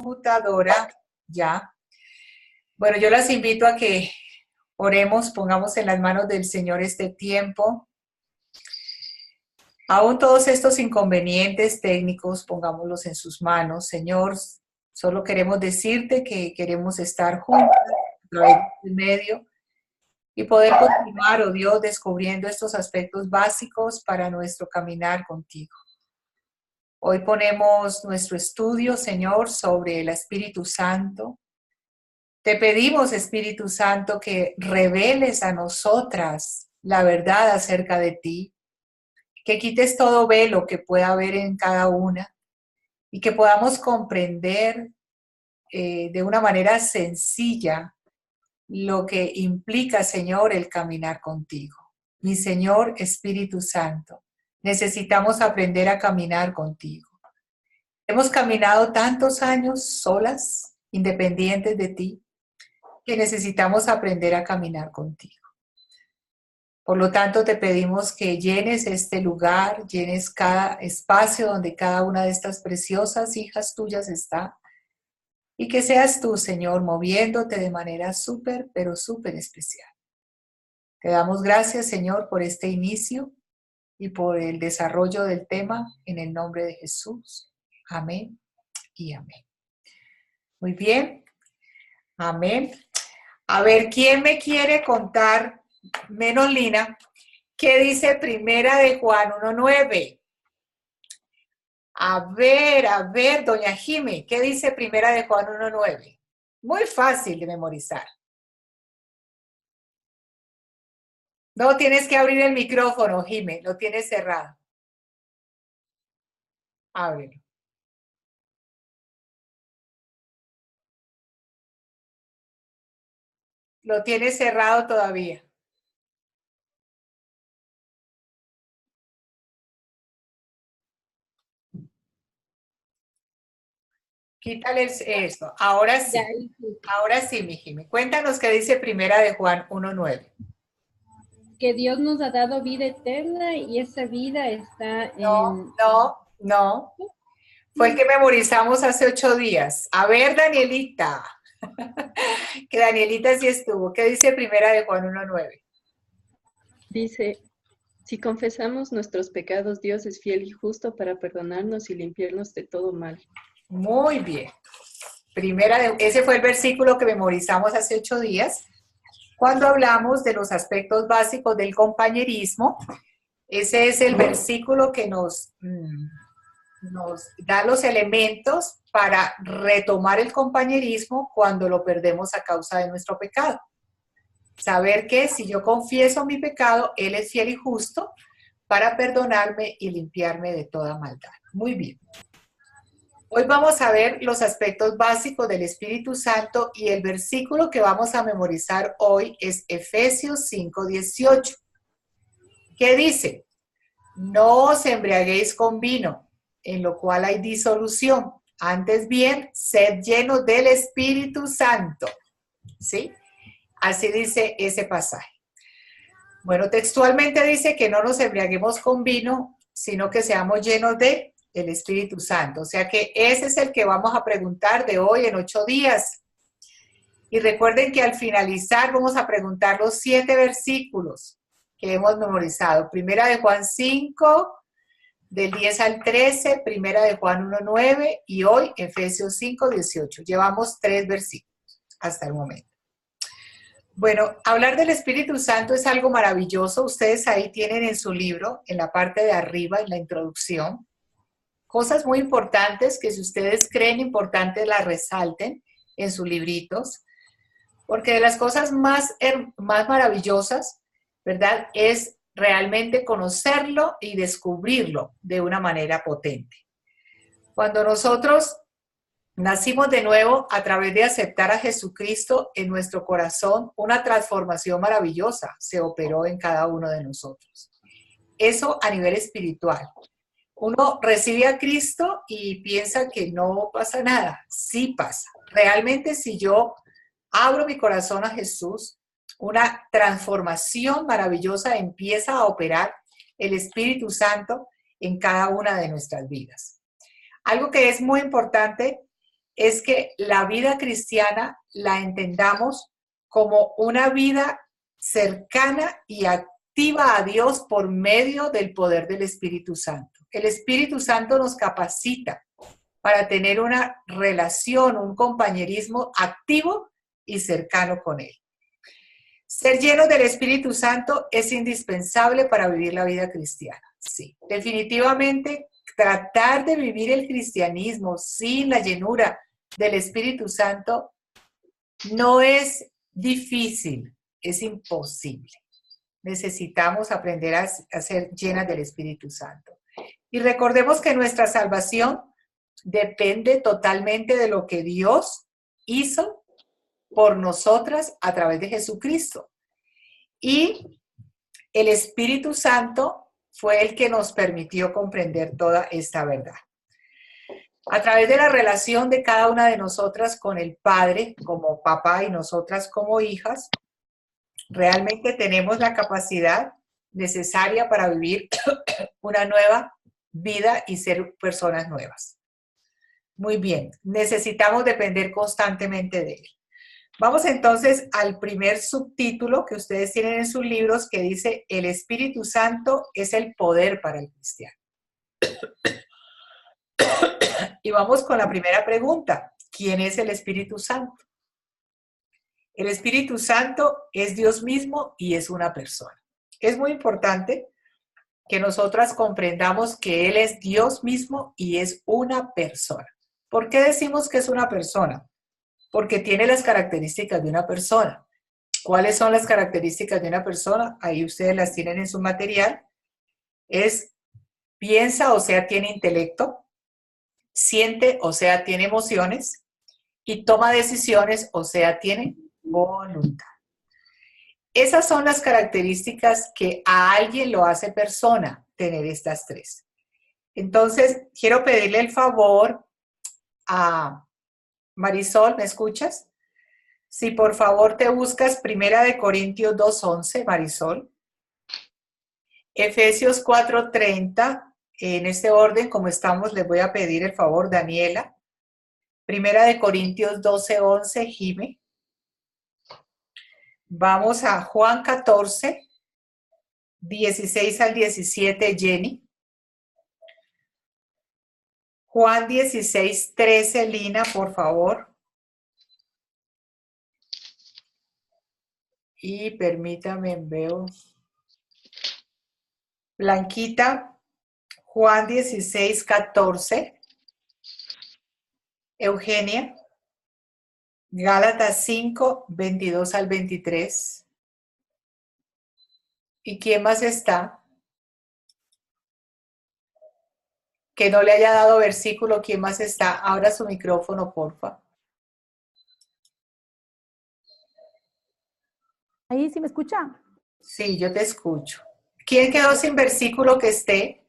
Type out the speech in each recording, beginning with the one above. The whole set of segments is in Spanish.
computadora ya. Bueno, yo las invito a que oremos, pongamos en las manos del Señor este tiempo. Aún todos estos inconvenientes técnicos, pongámoslos en sus manos. Señor, solo queremos decirte que queremos estar juntos a través del medio y poder continuar, oh Dios, descubriendo estos aspectos básicos para nuestro caminar contigo. Hoy ponemos nuestro estudio, Señor, sobre el Espíritu Santo. Te pedimos, Espíritu Santo, que reveles a nosotras la verdad acerca de ti, que quites todo velo que pueda haber en cada una y que podamos comprender de una manera sencilla lo que implica, Señor, el caminar contigo. Mi Señor Espíritu Santo, necesitamos aprender a caminar contigo. Hemos caminado tantos años solas, independientes de ti, que necesitamos aprender a caminar contigo. Por lo tanto, te pedimos que llenes este lugar, llenes cada espacio donde cada una de estas preciosas hijas tuyas está, y que seas tú, Señor, moviéndote de manera súper, pero súper especial. Te damos gracias, Señor, por este inicio y por el desarrollo del tema en el nombre de Jesús. Amén y amén. Muy bien. Amén. A ver, ¿quién me quiere contar, menos Lina, qué dice Primera de Juan 1:9? A ver, doña Jimmy, ¿qué dice Primera de Juan 1:9? Muy fácil de memorizar. No tienes que abrir el micrófono, Jimmy, lo tienes cerrado. Ábrelo. Lo tienes cerrado todavía. Quítale eso. Ahora sí, mi Jimmy. Cuéntanos qué dice Primera de Juan 1:9. Que Dios nos ha dado vida eterna y esa vida está No. Fue el que memorizamos hace 8 días. A ver, Danielita. Que Danielita sí estuvo. ¿Qué dice Primera de Juan 1:9? Dice, si confesamos nuestros pecados, Dios es fiel y justo para perdonarnos y limpiarnos de todo mal. Muy bien. Ese fue el versículo que memorizamos hace 8 días. Cuando hablamos de los aspectos básicos del compañerismo, ese es el versículo que nos da los elementos para retomar el compañerismo cuando lo perdemos a causa de nuestro pecado. Saber que si yo confieso mi pecado, Él es fiel y justo para perdonarme y limpiarme de toda maldad. Muy bien. Hoy vamos a ver los aspectos básicos del Espíritu Santo y el versículo que vamos a memorizar hoy es Efesios 5:18. ¿Qué dice? No os embriaguéis con vino, en lo cual hay disolución. Antes bien, sed llenos del Espíritu Santo. ¿Sí? Así dice ese pasaje. Bueno, textualmente dice que no nos embriaguemos con vino, sino que seamos llenos de el Espíritu Santo. O sea que ese es el que vamos a preguntar de hoy en 8 días. Y recuerden que al finalizar vamos a preguntar los 7 versículos que hemos memorizado. Primera de Juan 5, del 10 al 13, Primera de Juan 1:9 y hoy Efesios 5:18. Llevamos 3 versículos hasta el momento. Bueno, hablar del Espíritu Santo es algo maravilloso. Ustedes ahí tienen en su libro, en la parte de arriba, en la introducción, cosas muy importantes que si ustedes creen importantes las resalten en sus libritos, porque de las cosas más maravillosas, ¿verdad? Es realmente conocerlo y descubrirlo de una manera potente. Cuando nosotros nacimos de nuevo a través de aceptar a Jesucristo en nuestro corazón, una transformación maravillosa se operó en cada uno de nosotros. Eso a nivel espiritual. Uno recibe a Cristo y piensa que no pasa nada. Sí pasa. Realmente si yo abro mi corazón a Jesús, una transformación maravillosa empieza a operar el Espíritu Santo en cada una de nuestras vidas. Algo que es muy importante es que la vida cristiana la entendamos como una vida cercana y activa a Dios por medio del poder del Espíritu Santo. El Espíritu Santo nos capacita para tener una relación, un compañerismo activo y cercano con Él. Ser lleno del Espíritu Santo es indispensable para vivir la vida cristiana. Sí, definitivamente tratar de vivir el cristianismo sin la llenura del Espíritu Santo no es difícil, es imposible. Necesitamos aprender a ser llenas del Espíritu Santo. Y recordemos que nuestra salvación depende totalmente de lo que Dios hizo por nosotras a través de Jesucristo. Y el Espíritu Santo fue el que nos permitió comprender toda esta verdad. A través de la relación de cada una de nosotras con el Padre, como papá, y nosotras como hijas, realmente tenemos la capacidad necesaria para vivir una nueva vida y ser personas nuevas. Muy bien, necesitamos depender constantemente de Él. Vamos entonces al primer subtítulo que ustedes tienen en sus libros, que dice: el Espíritu Santo es el poder para el cristiano. Y vamos con la primera pregunta: ¿quién es el Espíritu Santo? El Espíritu Santo es Dios mismo y es una persona. Es muy importante que nosotras comprendamos que Él es Dios mismo y es una persona. ¿Por qué decimos que es una persona? Porque tiene las características de una persona. ¿Cuáles son las características de una persona? Ahí ustedes las tienen en su material. Piensa, o sea, tiene intelecto, siente, o sea, tiene emociones, y toma decisiones, o sea, tiene voluntad. Esas son las características que a alguien lo hace persona, tener estas tres. Entonces, quiero pedirle el favor a Marisol, ¿me escuchas? Si por favor te buscas 1 Corintios 2:11, Marisol. Efesios 4:30, en este orden, como estamos, les voy a pedir el favor, Daniela. 1 Corintios 12:11, Jime. Vamos a Juan 14, 16 al 17, Jenny. Juan 16:13, Lina, por favor. Y permítame, veo. Blanquita, Juan 16:14. Eugenia, Gálatas 5, 22 al 23. ¿Y quién más está? Que no le haya dado versículo, ¿quién más está? Abra su micrófono, porfa. ¿Ahí sí me escucha? Sí, yo te escucho. ¿Quién quedó sin versículo que esté?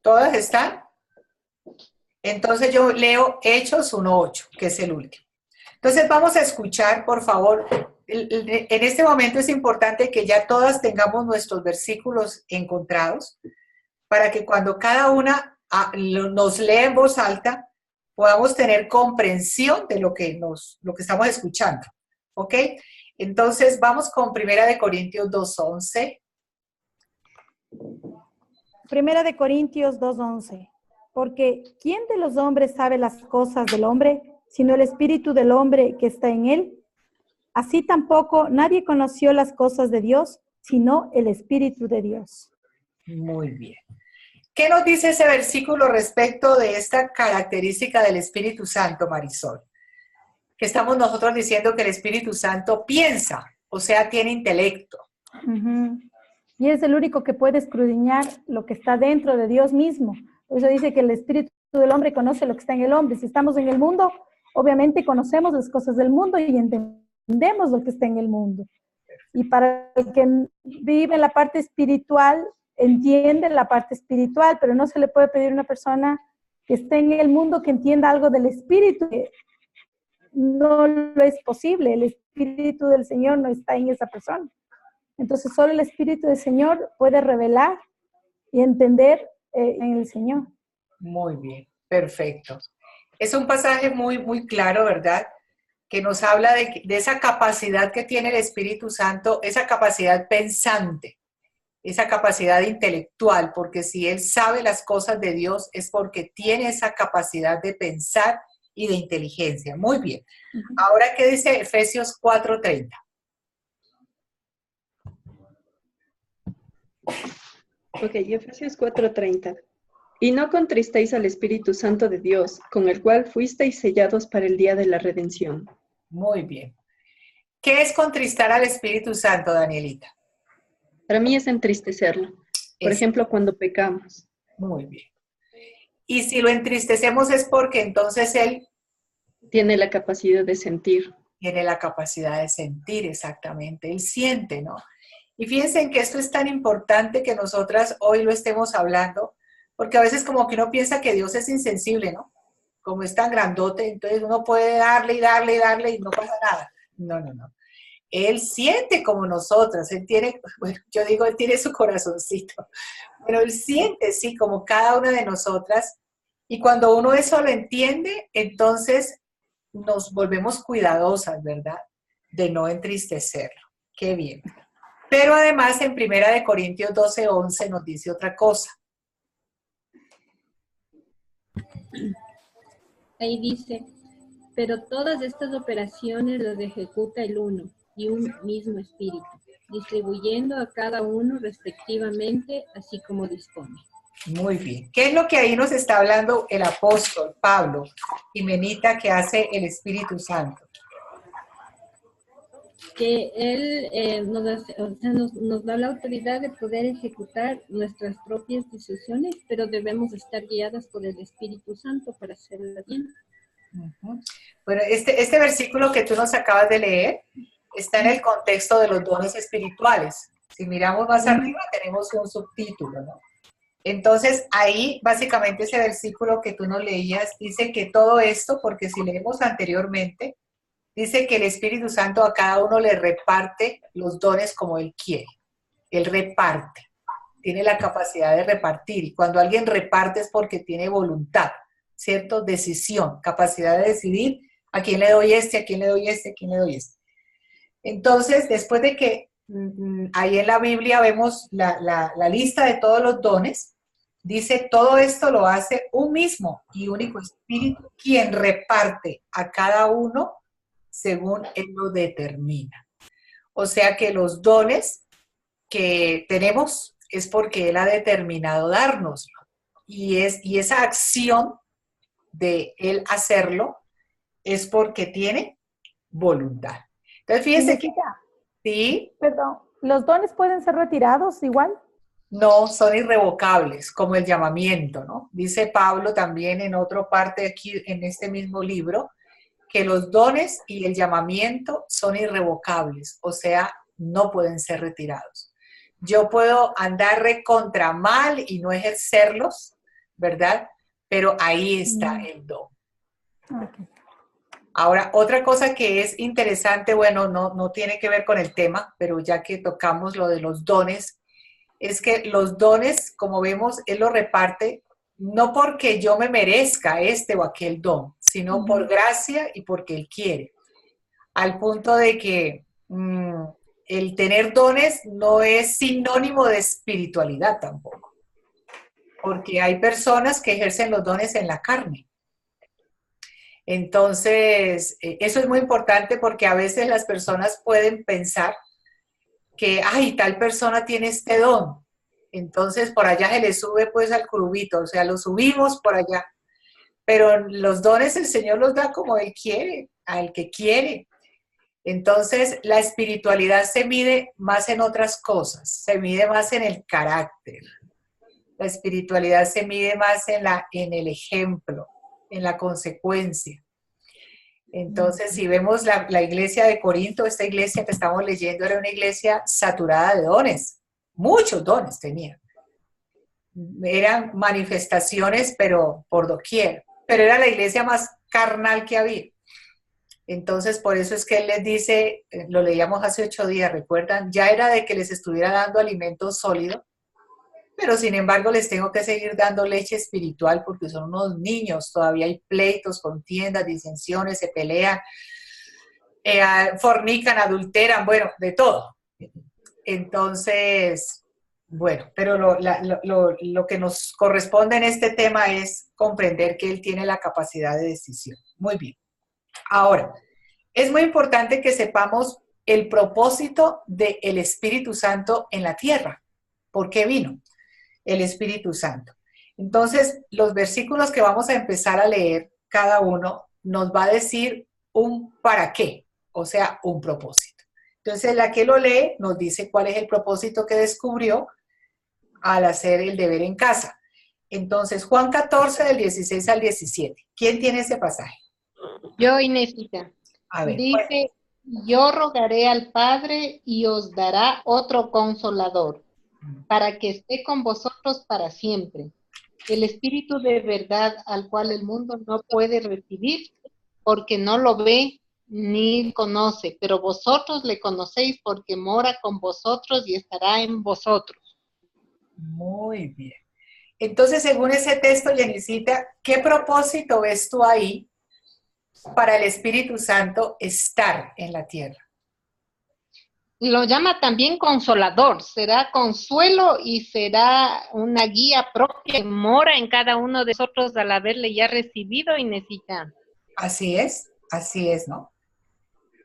¿Todas están? Entonces yo leo Hechos 1:8, que es el último. Entonces vamos a escuchar, por favor. En este momento es importante que ya todas tengamos nuestros versículos encontrados, para que cuando cada una nos lee en voz alta, podamos tener comprensión de lo que estamos escuchando. ¿Ok? Entonces vamos con 1 Corintios 2:11. 1 Corintios 2:11. Porque ¿quién de los hombres sabe las cosas del hombre, sino el espíritu del hombre que está en él? Así tampoco nadie conoció las cosas de Dios, sino el Espíritu de Dios. Muy bien. ¿Qué nos dice ese versículo respecto de esta característica del Espíritu Santo, Marisol? Que estamos nosotros diciendo que el Espíritu Santo piensa, o sea, tiene intelecto. Uh-huh. Y es el único que puede escudriñar lo que está dentro de Dios mismo. Por eso dice que el Espíritu del hombre conoce lo que está en el hombre. Si estamos en el mundo, obviamente conocemos las cosas del mundo y entendemos lo que está en el mundo. Y para el que vive en la parte espiritual, entiende la parte espiritual, pero no se le puede pedir a una persona que esté en el mundo que entienda algo del espíritu. No lo es posible. El Espíritu del Señor no está en esa persona. Entonces solo el Espíritu del Señor puede revelar y entender en el Señor. Muy bien. Perfecto. Es un pasaje muy, muy claro, ¿verdad? Que nos habla de esa capacidad que tiene el Espíritu Santo, esa capacidad pensante, esa capacidad intelectual, porque si Él sabe las cosas de Dios es porque tiene esa capacidad de pensar y de inteligencia. Muy bien. Ahora, ¿qué dice Efesios 4:30? Ok, Efesios 4:30. Y no contristéis al Espíritu Santo de Dios, con el cual fuisteis sellados para el día de la redención. Muy bien. ¿Qué es contristar al Espíritu Santo, Danielita? Para mí es entristecerlo. Por Es ejemplo, cuando pecamos. muy bien. Y si lo entristecemos es porque entonces Él Tiene la capacidad de sentir. tiene la capacidad de sentir exactamente, Él siente, ¿no? Y fíjense en que esto es tan importante que nosotras hoy lo estemos hablando, porque a veces como que uno piensa que Dios es insensible, ¿no? Como es tan grandote, entonces uno puede darle y darle y darle y no pasa nada. No, no, no. Él siente como nosotras, Él tiene, bueno, yo digo, Él tiene su corazoncito, pero Él siente, sí, como cada una de nosotras. Y cuando uno eso lo entiende, entonces nos volvemos cuidadosas, ¿verdad? De no entristecerlo. Qué bien. Pero además en 1 Corintios 12:11 nos dice otra cosa. Ahí dice, pero todas estas operaciones las ejecuta el uno y un mismo espíritu, distribuyendo a cada uno respectivamente, así como dispone. Muy bien. ¿Qué es lo que ahí nos está hablando el apóstol Pablo Jimenita que hace el Espíritu Santo? Que Él nos da la autoridad de poder ejecutar nuestras propias decisiones, pero debemos estar guiadas por el Espíritu Santo para hacerlo bien. Uh-huh. Bueno, este versículo que tú nos acabas de leer está en el contexto de los dones espirituales. Si miramos más arriba tenemos un subtítulo, ¿no? Entonces ahí básicamente ese versículo que tú nos leías dice que todo esto, porque si leemos anteriormente, dice que el Espíritu Santo a cada uno le reparte los dones como Él quiere. Él reparte, tiene la capacidad de repartir. Y cuando alguien reparte es porque tiene voluntad, ¿cierto? Decisión, capacidad de decidir a quién le doy este, a quién le doy este, a quién le doy este. Entonces, después de que ahí en la Biblia vemos la lista de todos los dones, dice, todo esto lo hace un mismo y único Espíritu, quien reparte a cada uno según Él lo determina. O sea que los dones que tenemos es porque Él ha determinado dárnoslo. Y esa acción de Él hacerlo es porque tiene voluntad. Entonces, fíjense que sí. Perdón, ¿los dones pueden ser retirados igual? No, son irrevocables, como el llamamiento, ¿no? Dice Pablo también en otra parte aquí, en este mismo libro, que los dones y el llamamiento son irrevocables, o sea, no pueden ser retirados. Yo puedo andar recontra mal y no ejercerlos, ¿verdad? Pero ahí está el don. Okay. Ahora, otra cosa que es interesante, bueno, no tiene que ver con el tema, pero ya que tocamos lo de los dones, es que los dones, como vemos, Él los reparte no porque yo me merezca este o aquel don, sino por gracia y porque Él quiere. Al punto de que el tener dones no es sinónimo de espiritualidad tampoco, porque hay personas que ejercen los dones en la carne. Entonces, eso es muy importante porque a veces las personas pueden pensar que, ay, tal persona tiene este don, entonces por allá se le sube pues al curubito, o sea, lo subimos por allá. Pero los dones el Señor los da como Él quiere, al que quiere. Entonces, la espiritualidad se mide más en otras cosas, se mide más en el carácter. La espiritualidad se mide más en el ejemplo, en la consecuencia. Entonces, si vemos la iglesia de Corinto, esta iglesia que estamos leyendo era una iglesia saturada de dones, muchos dones tenía. Eran manifestaciones, pero por doquier, pero era la iglesia más carnal que había. Entonces, por eso es que él les dice, lo leíamos hace 8 días, ¿recuerdan? Ya era de que les estuviera dando alimento sólido, pero sin embargo les tengo que seguir dando leche espiritual porque son unos niños, todavía hay pleitos, contiendas, disensiones, se pelean, fornican, adulteran, bueno, de todo. Entonces, bueno, pero lo que nos corresponde en este tema es comprender que él tiene la capacidad de decisión. Muy bien. Ahora, es muy importante que sepamos el propósito del Espíritu Santo en la tierra. ¿Por qué vino el Espíritu Santo? Entonces, los versículos que vamos a empezar a leer, cada uno nos va a decir un para qué, o sea, un propósito. Entonces, la que lo lee nos dice cuál es el propósito que descubrió al hacer el deber en casa. Entonces, Juan 14, del 16 al 17. ¿Quién tiene ese pasaje? Yo, Inesita. A ver, Dice, yo rogaré al Padre y os dará otro consolador, para que esté con vosotros para siempre. El Espíritu de verdad al cual el mundo no puede recibir, porque no lo ve ni conoce, pero vosotros le conocéis porque mora con vosotros y estará en vosotros. muy bien. Entonces, según ese texto, Jenicita, ¿qué propósito ves tú ahí para el Espíritu Santo estar en la tierra? Lo llama también consolador, será consuelo y será una guía propia que mora en cada uno de nosotros al haberle ya recibido y necesita. Así es, ¿no?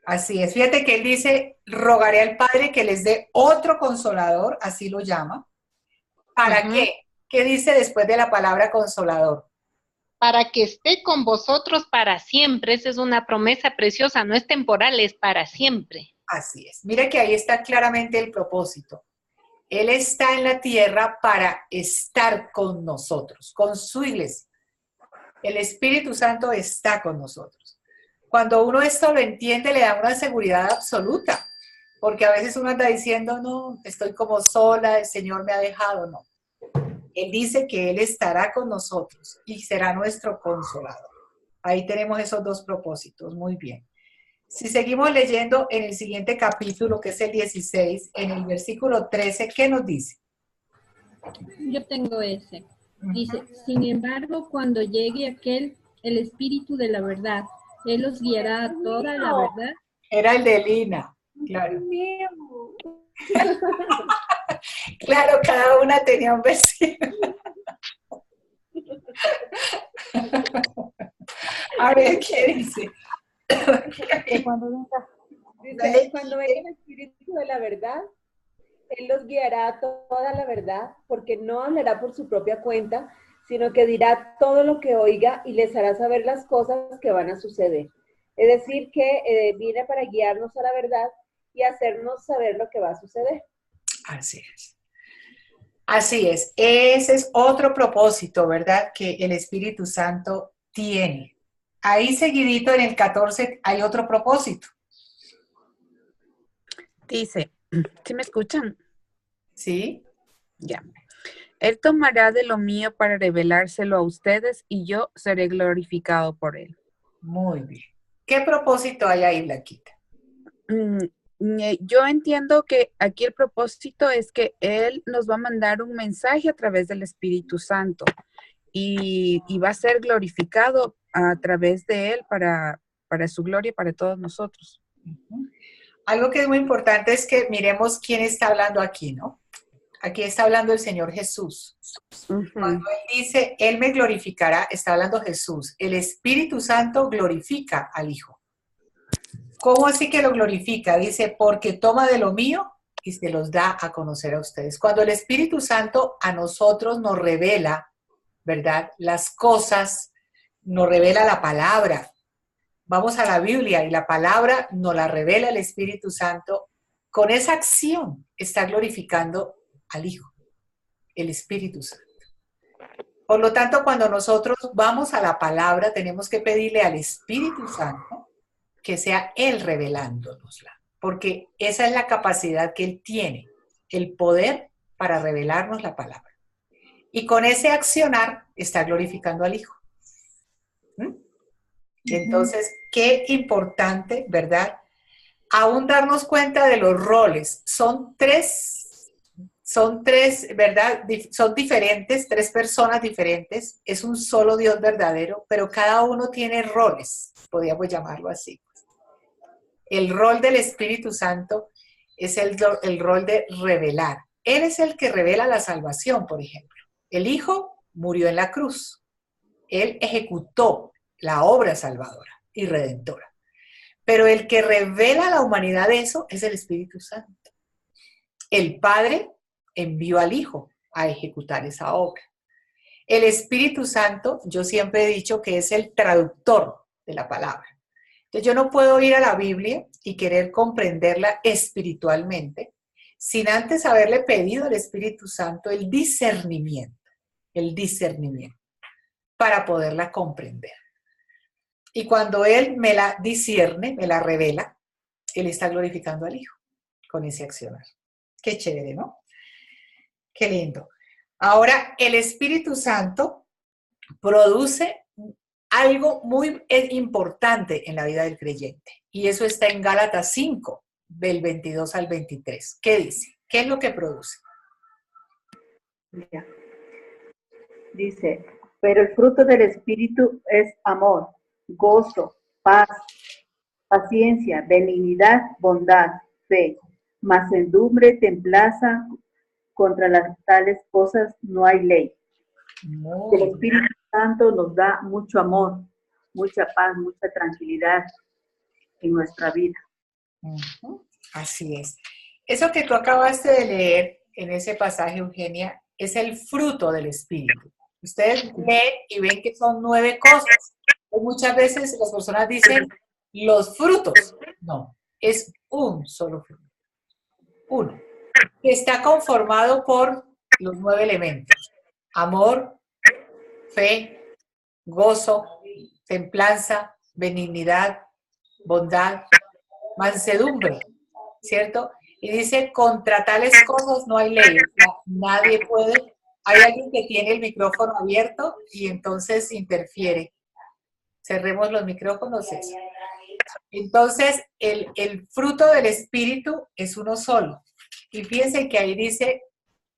Así es. Fíjate que él dice, rogaré al Padre que les dé otro consolador, así lo llama. ¿Para qué? ¿Qué dice después de la palabra consolador? Para que esté con vosotros para siempre. Esa es una promesa preciosa, no es temporal, es para siempre. Así es. Mira que ahí está claramente el propósito. Él está en la tierra para estar con nosotros, con su iglesia. El Espíritu Santo está con nosotros. Cuando uno esto lo entiende, le da una seguridad absoluta, porque a veces uno anda diciendo, no, estoy como sola, el Señor me ha dejado, no. Él dice que Él estará con nosotros y será nuestro consolador. Ahí tenemos esos dos propósitos, muy bien. Si seguimos leyendo en el siguiente capítulo, que es el 16, en el versículo 13, ¿qué nos dice? Yo tengo ese. Dice, sin embargo, cuando llegue aquel, el Espíritu de la verdad, Él os guiará a toda la verdad. Era el de Lina, claro. Claro, cada una tenía un versículo. A ver, ¿qué dice? Cuando venga el Espíritu de la verdad, Él los guiará a toda la verdad, porque no hablará por su propia cuenta, sino que dirá todo lo que oiga y les hará saber las cosas que van a suceder. Es decir, que viene para guiarnos a la verdad y hacernos saber lo que va a suceder. Así es. Así es. Ese es otro propósito, ¿verdad? Que el Espíritu Santo tiene. Ahí seguidito en el 14 hay otro propósito. Dice, ¿sí me escuchan? ¿Sí? Ya. Él tomará de lo mío para revelárselo a ustedes y yo seré glorificado por él. Muy bien. ¿Qué propósito hay ahí, Blanquita? Yo entiendo que aquí el propósito es que Él nos va a mandar un mensaje a través del Espíritu Santo y va a ser glorificado a través de Él para su gloria, para todos nosotros. Algo que es muy importante es que miremos quién está hablando aquí, ¿no? Aquí está hablando el Señor Jesús. Cuando Él dice, Él me glorificará, está hablando Jesús. El Espíritu Santo glorifica al Hijo. ¿Cómo así que lo glorifica? Dice, porque toma de lo mío y se los da a conocer a ustedes. Cuando el Espíritu Santo a nosotros nos revela, ¿verdad? Las cosas, nos revela la palabra. Vamos a la Biblia y la palabra nos la revela el Espíritu Santo. Con esa acción está glorificando al Hijo, el Espíritu Santo. Por lo tanto, cuando nosotros vamos a la palabra, tenemos que pedirle al Espíritu Santo que sea Él revelándonosla, porque esa es la capacidad que Él tiene, el poder para revelarnos la palabra. Y con ese accionar está glorificando al Hijo. Entonces, qué importante, ¿verdad? Aún darnos cuenta de los roles. Son tres son tres, ¿verdad? Son diferentes, tres personas diferentes, es un solo Dios verdadero, pero cada uno tiene roles, podríamos llamarlo así. El rol del Espíritu Santo es el rol de revelar. Él es el que revela la salvación, por ejemplo. El Hijo murió en la cruz. Él ejecutó la obra salvadora y redentora. Pero el que revela a la humanidad eso es el Espíritu Santo. El Padre envió al Hijo a ejecutar esa obra. El Espíritu Santo, yo siempre he dicho que es el traductor de la palabra. Entonces yo no puedo ir a la Biblia y querer comprenderla espiritualmente sin antes haberle pedido al Espíritu Santo el discernimiento para poderla comprender. Y cuando Él me la discierne, me la revela, Él está glorificando al Hijo con ese accionar. Qué chévere, ¿no? Qué lindo. Ahora, el Espíritu Santo produce algo muy importante en la vida del creyente. Y eso está en Gálatas 5, del 22 al 23. ¿Qué dice? ¿Qué es lo que produce? Dice, pero el fruto del Espíritu es amor, gozo, paz, paciencia, benignidad, bondad, fe, mansedumbre, templanza. Contra las tales cosas no hay ley. El Espíritu Santo nos da mucho amor, mucha paz, mucha tranquilidad en nuestra vida. Así es. Eso que tú acabaste de leer en ese pasaje, Eugenia, es el fruto del Espíritu. Ustedes leen y ven que son 9 cosas. Muchas veces las personas dicen los frutos. No, es un solo fruto. Uno. Que está conformado por los 9 elementos. Amor, fe, gozo, templanza, benignidad, bondad, mansedumbre, ¿cierto? Y dice, contra tales cosas no hay ley. O sea, nadie puede. Hay alguien que tiene el micrófono abierto y entonces interfiere. Cerremos los micrófonos. Eso. Entonces, el fruto del Espíritu es uno solo. Y fíjense que ahí dice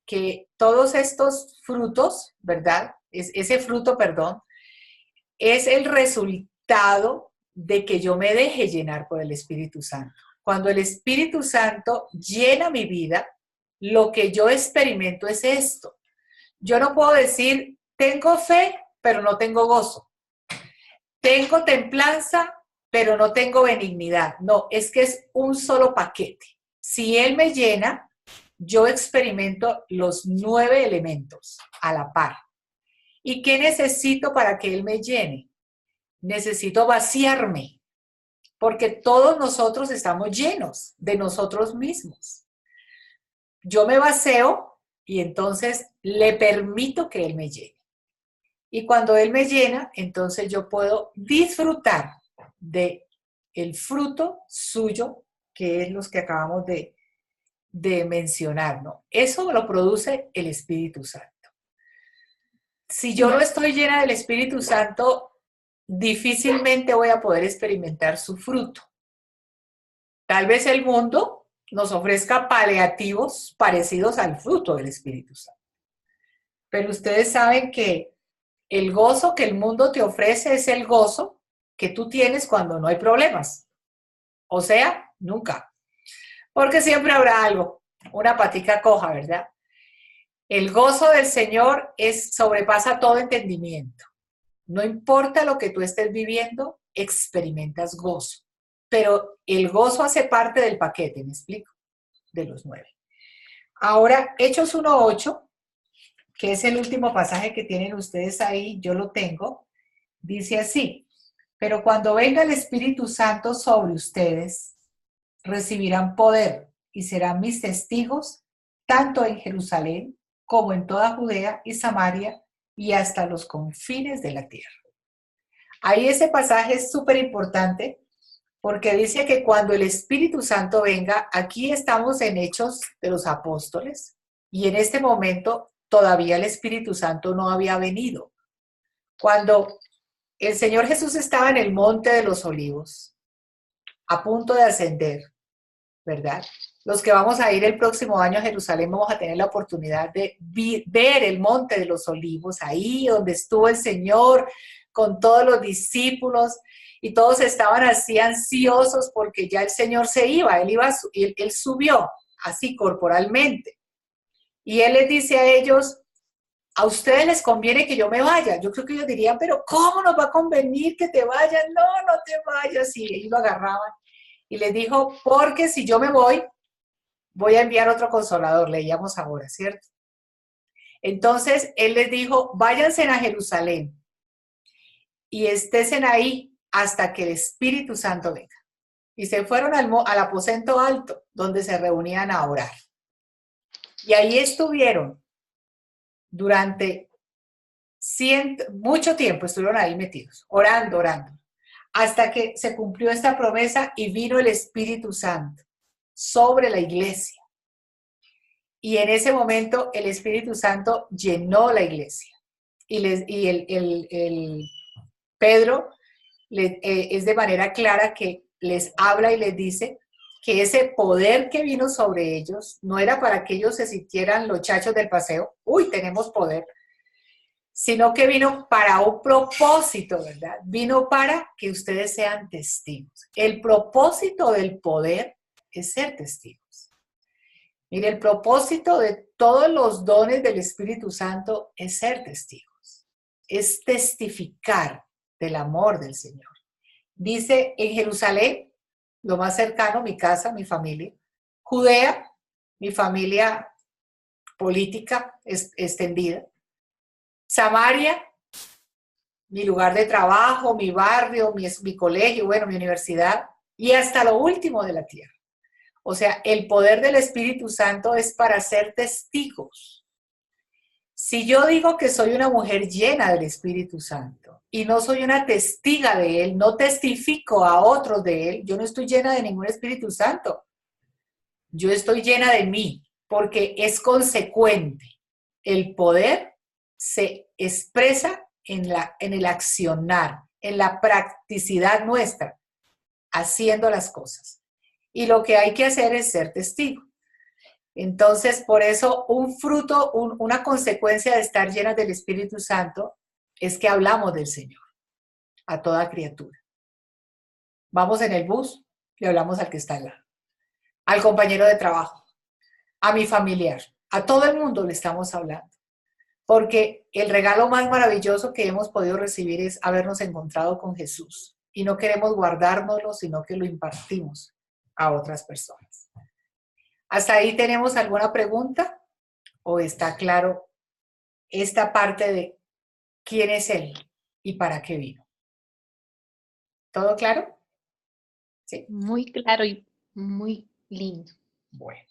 que todos estos frutos, ¿verdad? Ese fruto, perdón, es el resultado de que yo me deje llenar por el Espíritu Santo. Cuando el Espíritu Santo llena mi vida, lo que yo experimento es esto. Yo no puedo decir, tengo fe, pero no tengo gozo. Tengo templanza, pero no tengo benignidad. No, es que es un solo paquete. Si Él me llena, yo experimento los 9 elementos a la par. ¿Y qué necesito para que Él me llene? Necesito vaciarme, porque todos nosotros estamos llenos de nosotros mismos. Yo me vacío y entonces le permito que Él me llene. Y cuando Él me llena, entonces yo puedo disfrutar de el fruto suyo, que es los que acabamos de mencionar, ¿no? Eso lo produce el Espíritu Santo. Si yo no estoy llena del Espíritu Santo, difícilmente voy a poder experimentar su fruto. Tal vez el mundo nos ofrezca paliativos parecidos al fruto del Espíritu Santo. Pero ustedes saben que el gozo que el mundo te ofrece es el gozo que tú tienes cuando no hay problemas. O sea, nunca. Porque siempre habrá algo, una patica coja, ¿verdad? El gozo del Señor sobrepasa todo entendimiento. No importa lo que tú estés viviendo, experimentas gozo. Pero el gozo hace parte del paquete, ¿me explico? De los 9. Ahora, Hechos 1:8, que es el último pasaje que tienen ustedes ahí, yo lo tengo, dice así: pero cuando venga el Espíritu Santo sobre ustedes, recibirán poder y serán mis testigos, tanto en Jerusalén como en toda Judea y Samaria y hasta los confines de la tierra. Ahí ese pasaje es súper importante porque dice que cuando el Espíritu Santo venga, aquí estamos en Hechos de los Apóstoles y en este momento todavía el Espíritu Santo no había venido. Cuando el Señor Jesús estaba en el Monte de los Olivos, a punto de ascender, ¿verdad? Los que vamos a ir el próximo año a Jerusalén vamos a tener la oportunidad de ver el Monte de los Olivos, ahí donde estuvo el Señor con todos los discípulos, y todos estaban así ansiosos porque ya el Señor se iba, él subió así corporalmente. Y Él les dice a ellos, a ustedes les conviene que yo me vaya. Yo creo que ellos dirían, pero ¿cómo nos va a convenir que te vayas? No, no te vayas. Y ellos lo agarraban. Y les dijo, porque si yo me voy a enviar otro consolador. Leíamos ahora, ¿cierto? Entonces, Él les dijo, váyanse a Jerusalén y estésen ahí hasta que el Espíritu Santo venga. Y se fueron al aposento alto, donde se reunían a orar. Y ahí estuvieron durante mucho tiempo, estuvieron ahí metidos, orando, hasta que se cumplió esta promesa y vino el Espíritu Santo sobre la iglesia. Y en ese momento el Espíritu Santo llenó la iglesia. Y el Pedro es de manera clara que les habla y les dice que ese poder que vino sobre ellos no era para que ellos se sintieran los chachos del paseo, uy, tenemos poder, sino que vino para un propósito, ¿verdad? Vino para que ustedes sean testigos. El propósito del poder es ser testigos. Mire, el propósito de todos los dones del Espíritu Santo es ser testigos, es testificar del amor del Señor. Dice en Jerusalén, lo más cercano, mi casa, mi familia. Judea, mi familia política extendida. Samaria, mi lugar de trabajo, mi barrio, mi colegio, bueno, mi universidad, y hasta lo último de la tierra. O sea, el poder del Espíritu Santo es para ser testigos. Si yo digo que soy una mujer llena del Espíritu Santo y no soy una testiga de Él, no testifico a otros de Él, yo no estoy llena de ningún Espíritu Santo. Yo estoy llena de mí, porque es consecuente. El poder se expresa en el accionar, en la practicidad nuestra, haciendo las cosas. Y lo que hay que hacer es ser testigo. Entonces, por eso un fruto, una consecuencia de estar llenas del Espíritu Santo es que hablamos del Señor a toda criatura. Vamos en el bus, le hablamos al que está al lado, al compañero de trabajo, a mi familiar, a todo el mundo le estamos hablando. Porque el regalo más maravilloso que hemos podido recibir es habernos encontrado con Jesús. Y no queremos guardárnoslo, sino que lo impartimos a otras personas. ¿Hasta ahí tenemos alguna pregunta? ¿O está claro esta parte de quién es Él y para qué vino? ¿Todo claro? Sí. Muy claro y muy lindo. Bueno.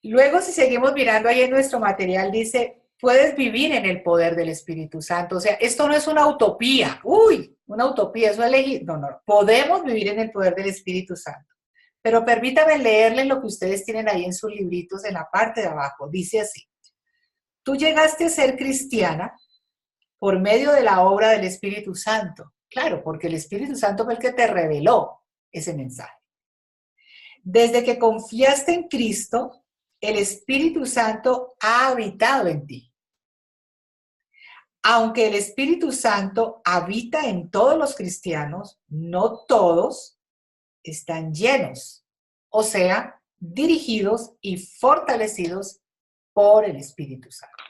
Luego, si seguimos mirando ahí en nuestro material, dice, puedes vivir en el poder del Espíritu Santo. O sea, esto no es una utopía. Uy, una utopía, eso elegir. No, no. Podemos vivir en el poder del Espíritu Santo. Pero permítame leerles lo que ustedes tienen ahí en sus libritos en la parte de abajo. Dice así, tú llegaste a ser cristiana por medio de la obra del Espíritu Santo. Claro, porque el Espíritu Santo fue el que te reveló ese mensaje. Desde que confiaste en Cristo, el Espíritu Santo ha habitado en ti. Aunque el Espíritu Santo habita en todos los cristianos, no todos están llenos, o sea, dirigidos y fortalecidos por el Espíritu Santo.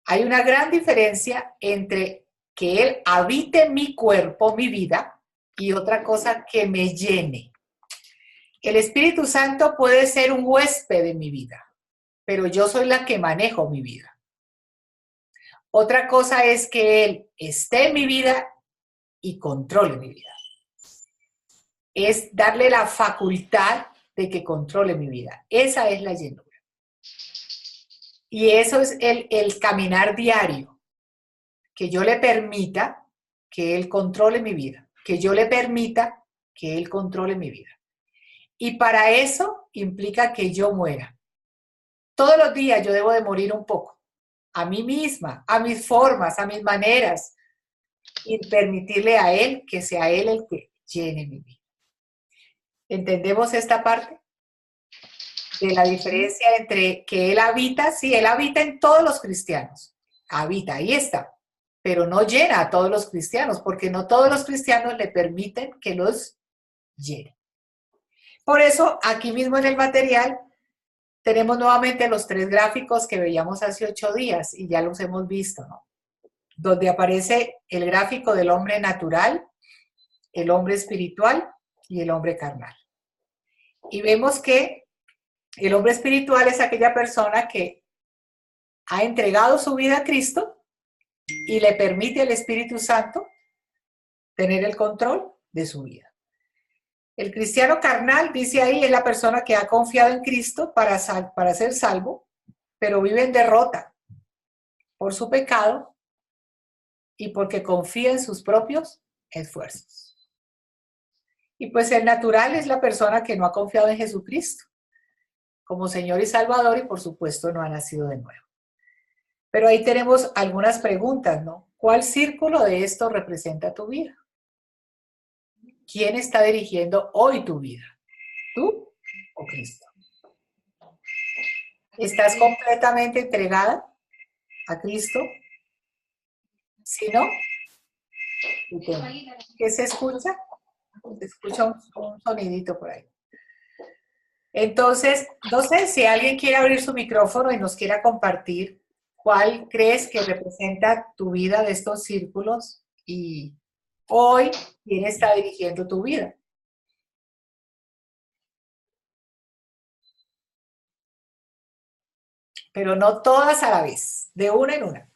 Hay una gran diferencia entre que Él habite mi cuerpo, mi vida, y otra cosa que me llene. El Espíritu Santo puede ser un huésped de mi vida, pero yo soy la que manejo mi vida. Otra cosa es que Él esté en mi vida y controle mi vida. Es darle la facultad de que controle mi vida. Esa es la llenura. Y eso es el caminar diario, que yo le permita que Él controle mi vida, que yo le permita que Él controle mi vida. Y para eso implica que yo muera. Todos los días yo debo de morir un poco, a mí misma, a mis formas, a mis maneras, y permitirle a Él que sea Él el que llene mi vida. ¿Entendemos esta parte? de la diferencia entre que Él habita, sí, Él habita en todos los cristianos, habita, ahí está, pero no llena a todos los cristianos, porque no todos los cristianos le permiten que los llene. Por eso, aquí mismo en el material, tenemos nuevamente los 3 gráficos que veíamos hace 8 días, y ya los hemos visto, ¿no? Donde aparece el gráfico del hombre natural, el hombre espiritual y el hombre carnal. Y vemos que el hombre espiritual es aquella persona que ha entregado su vida a Cristo y le permite al Espíritu Santo tener el control de su vida. El cristiano carnal, dice ahí, es la persona que ha confiado en Cristo para ser salvo, pero vive en derrota por su pecado y porque confía en sus propios esfuerzos. Y pues el natural es la persona que no ha confiado en Jesucristo como Señor y Salvador y por supuesto no ha nacido de nuevo. Pero ahí tenemos algunas preguntas, ¿no? ¿Cuál círculo de esto representa tu vida? ¿Quién está dirigiendo hoy tu vida? ¿Tú o Cristo? ¿Estás completamente entregada a Cristo? Si no, ¿qué se escucha? Se escucha un sonidito por ahí. Entonces, no sé si alguien quiere abrir su micrófono y nos quiera compartir cuál crees que representa tu vida de estos círculos y hoy quién está dirigiendo tu vida. Pero no todas a la vez, de una en una.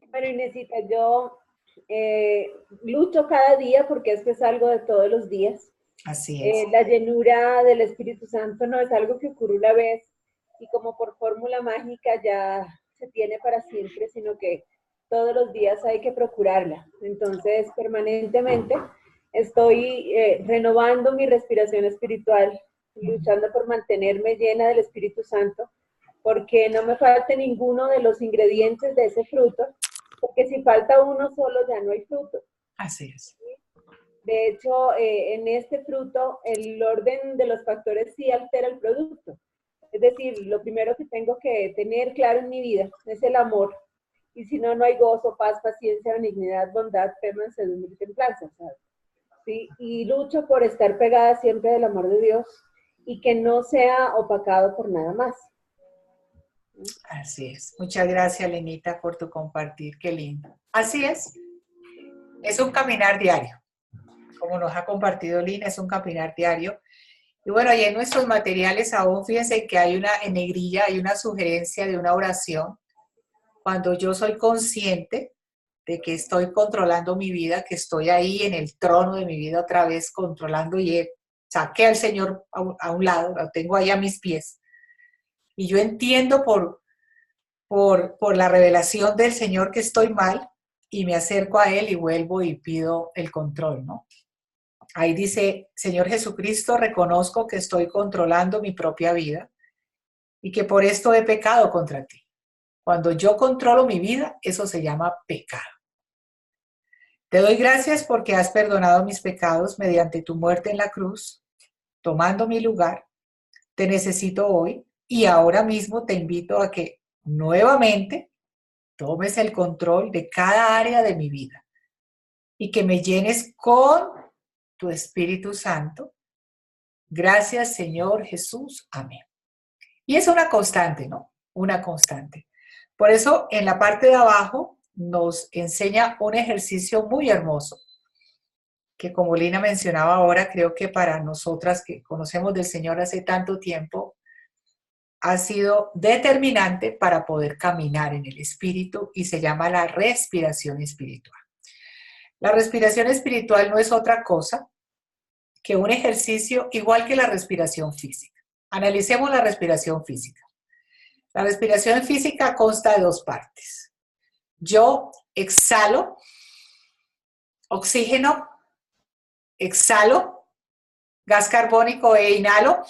Bueno, Inesita, yo lucho cada día porque esto es algo de todos los días. Así es. La llenura del Espíritu Santo no es algo que ocurre una vez y como por fórmula mágica ya se tiene para siempre, sino que todos los días hay que procurarla. Entonces, permanentemente estoy renovando mi respiración espiritual, luchando por mantenerme llena del Espíritu Santo, porque no me falte ninguno de los ingredientes de ese fruto, porque si falta uno solo ya no hay fruto. Así es. De hecho, en este fruto, el orden de los factores sí altera el producto. Es decir, lo primero que tengo que tener claro en mi vida es el amor. Y si no, no hay gozo, paz, paciencia, benignidad, bondad, fe, mansedumbre y templanza, ¿sabes? ¿Sí? Y lucho por estar pegada siempre del amor de Dios y que no sea opacado por nada más. Así es. Muchas gracias, Lenita, por tu compartir. Qué lindo. Así es. Es un caminar diario. Como nos ha compartido Lina, es un caminar diario. Y bueno, ahí en nuestros materiales aún, fíjense que hay en negrilla, hay una sugerencia de una oración. Cuando yo soy consciente de que estoy controlando mi vida, que estoy ahí en el trono de mi vida otra vez controlando y saqué al Señor a un lado, lo tengo ahí a mis pies. Y yo entiendo por la revelación del Señor que estoy mal y me acerco a Él y vuelvo y pido el control, ¿no? Ahí dice, Señor Jesucristo, reconozco que estoy controlando mi propia vida y que por esto he pecado contra ti. Cuando yo controlo mi vida, eso se llama pecado. Te doy gracias porque has perdonado mis pecados mediante tu muerte en la cruz, tomando mi lugar. Te necesito hoy y ahora mismo te invito a que nuevamente tomes el control de cada área de mi vida y que me llenes con tu Espíritu Santo. Gracias, Señor Jesús. Amén. Y es una constante, ¿no? Una constante. Por eso, en la parte de abajo nos enseña un ejercicio muy hermoso, que como Lina mencionaba ahora, creo que para nosotras que conocemos del Señor hace tanto tiempo, ha sido determinante para poder caminar en el Espíritu y se llama la respiración espiritual. La respiración espiritual no es otra cosa que un ejercicio igual que la respiración física. Analicemos la respiración física. La respiración física consta de 2 partes. Yo exhalo oxígeno, exhalo gas carbónico e inhalo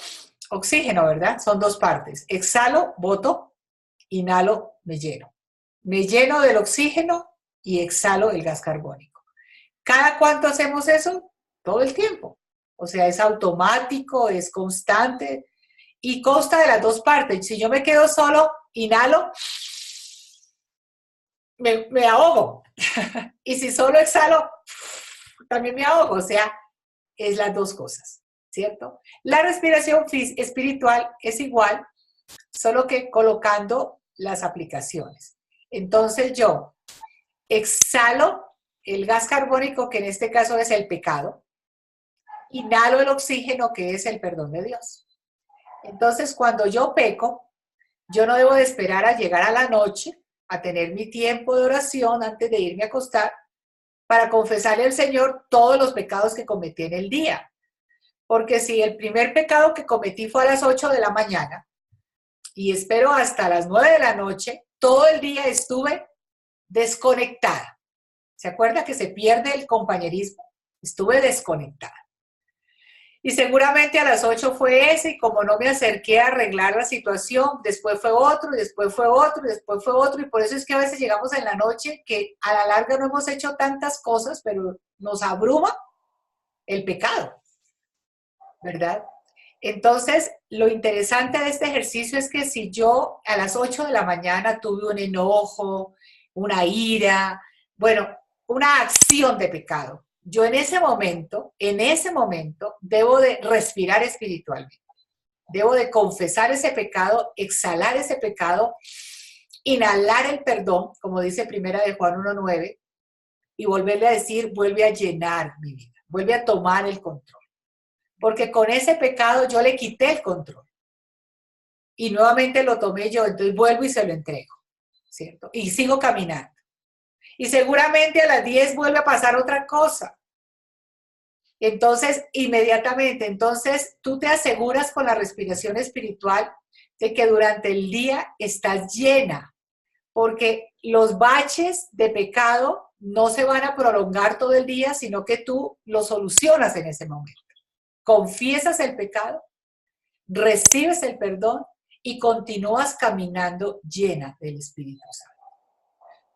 oxígeno, ¿verdad? Son 2 partes. Exhalo, boto, inhalo, me lleno. Me lleno del oxígeno y exhalo el gas carbónico. ¿Cada cuánto hacemos eso? Todo el tiempo. O sea, es automático, es constante y consta de las dos partes. Si yo me quedo solo, inhalo, me ahogo. Y si solo exhalo, también me ahogo. O sea, es las dos cosas, ¿cierto? La respiración espiritual es igual, solo que colocando las aplicaciones. Entonces yo exhalo el gas carbónico, que en este caso es el pecado, inhalo el oxígeno, que es el perdón de Dios. Entonces, cuando yo peco, yo no debo de esperar a llegar a la noche, a tener mi tiempo de oración antes de irme a acostar, para confesarle al Señor todos los pecados que cometí en el día. Porque si el primer pecado que cometí fue a las 8 de la mañana y espero hasta las 9 de la noche, todo el día estuve desconectada. ¿Se acuerda que se pierde el compañerismo? Estuve desconectada. Y seguramente a las 8 fue ese, y como no me acerqué a arreglar la situación, después fue otro, y después fue otro, y después fue otro, y por eso es que a veces llegamos en la noche que a la larga no hemos hecho tantas cosas, pero nos abruma el pecado, ¿verdad? Entonces, lo interesante de este ejercicio es que si yo a las 8 de la mañana tuve un enojo, una ira, bueno, una acción de pecado, yo en ese momento, debo de respirar espiritualmente. Debo de confesar ese pecado, exhalar ese pecado, inhalar el perdón, como dice Primera de Juan 1:9, y volverle a decir, vuelve a llenar mi vida, vuelve a tomar el control. Porque con ese pecado yo le quité el control. Y nuevamente lo tomé yo, entonces vuelvo y se lo entrego, ¿cierto? Y sigo caminando. Y seguramente a las 10 vuelve a pasar otra cosa. Entonces, inmediatamente, entonces tú te aseguras con la respiración espiritual de que durante el día estás llena, porque los baches de pecado no se van a prolongar todo el día, sino que tú lo solucionas en ese momento. Confiesas el pecado, recibes el perdón y continúas caminando llena del Espíritu Santo.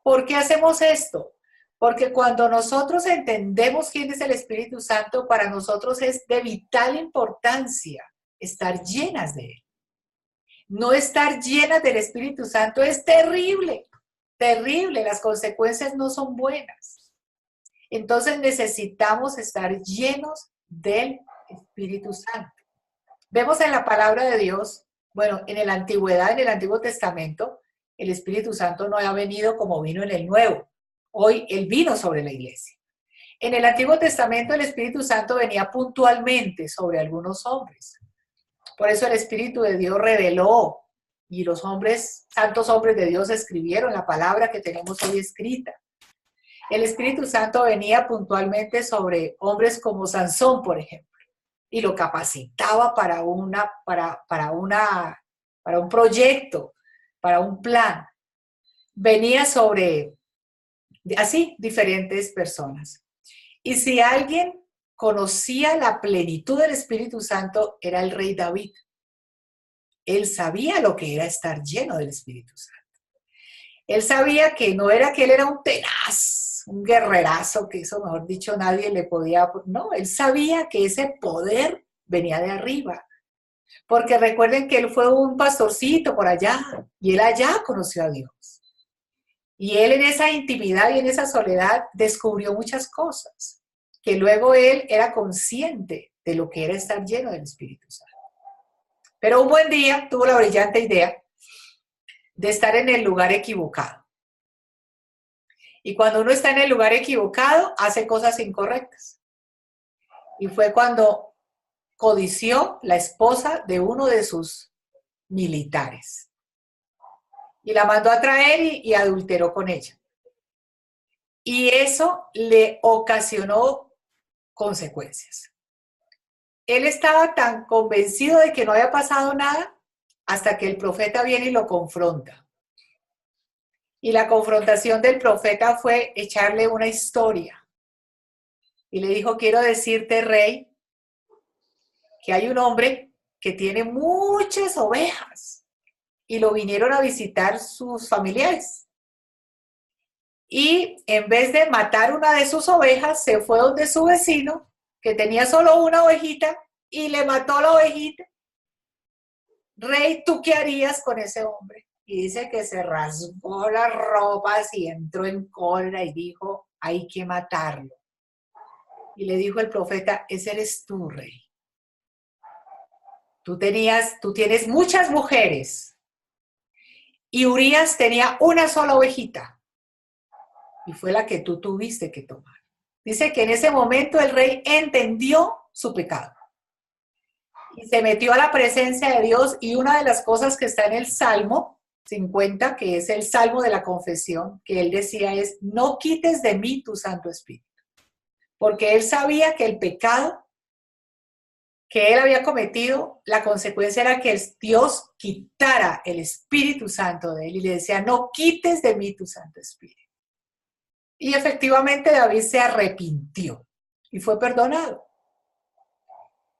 ¿Por qué hacemos esto? Porque cuando nosotros entendemos quién es el Espíritu Santo, para nosotros es de vital importancia estar llenas de Él. No estar llenas del Espíritu Santo es terrible, terrible. Las consecuencias no son buenas. Entonces necesitamos estar llenos del Espíritu Santo. Vemos en la palabra de Dios, bueno, en la antigüedad, en el Antiguo Testamento, el Espíritu Santo no ha venido como vino en el Nuevo. Hoy Él vino sobre la iglesia. En el Antiguo Testamento el Espíritu Santo venía puntualmente sobre algunos hombres. Por eso el Espíritu de Dios reveló y los hombres, santos hombres de Dios escribieron la palabra que tenemos hoy escrita. El Espíritu Santo venía puntualmente sobre hombres como Sansón, por ejemplo, y lo capacitaba para un proyecto, para un plan. Venía sobre así diferentes personas. Y si alguien conocía la plenitud del Espíritu Santo, era el rey David. Él sabía lo que era estar lleno del Espíritu Santo. Él sabía que no era que él era un tenaz, un guerrerazo, que eso, mejor dicho, nadie le podía... No, él sabía que ese poder venía de arriba. Porque recuerden que él fue un pastorcito por allá, y él allá conoció a Dios. Y él en esa intimidad y en esa soledad descubrió muchas cosas, que luego él era consciente de lo que era estar lleno del Espíritu Santo. Pero un buen día tuvo la brillante idea de estar en el lugar equivocado. Y cuando uno está en el lugar equivocado, hace cosas incorrectas. Y fue cuando codició la esposa de uno de sus militares. Y la mandó a traer y adulteró con ella. Y eso le ocasionó consecuencias. Él estaba tan convencido de que no había pasado nada hasta que el profeta viene y lo confronta. Y la confrontación del profeta fue echarle una historia. Y le dijo, quiero decirte, rey, que hay un hombre que tiene muchas ovejas. Y lo vinieron a visitar sus familiares. Y en vez de matar una de sus ovejas, se fue donde su vecino, que tenía solo una ovejita, y le mató la ovejita. Rey, ¿tú qué harías con ese hombre? Y dice que se rasgó las ropas y entró en cólera y dijo, hay que matarlo. Y le dijo el profeta, ese eres tú, rey. Tú tienes muchas mujeres. Y Urías tenía una sola ovejita. Y fue la que tú tuviste que tomar. Dice que en ese momento el rey entendió su pecado. Y se metió a la presencia de Dios, y una de las cosas que está en el Salmo 50, que es el Salmo de la confesión, que él decía es, no quites de mí tu Santo Espíritu. Porque él sabía que el pecado que él había cometido, la consecuencia era que Dios quitara el Espíritu Santo de él, y le decía, no quites de mí tu Santo Espíritu. Y efectivamente David se arrepintió y fue perdonado.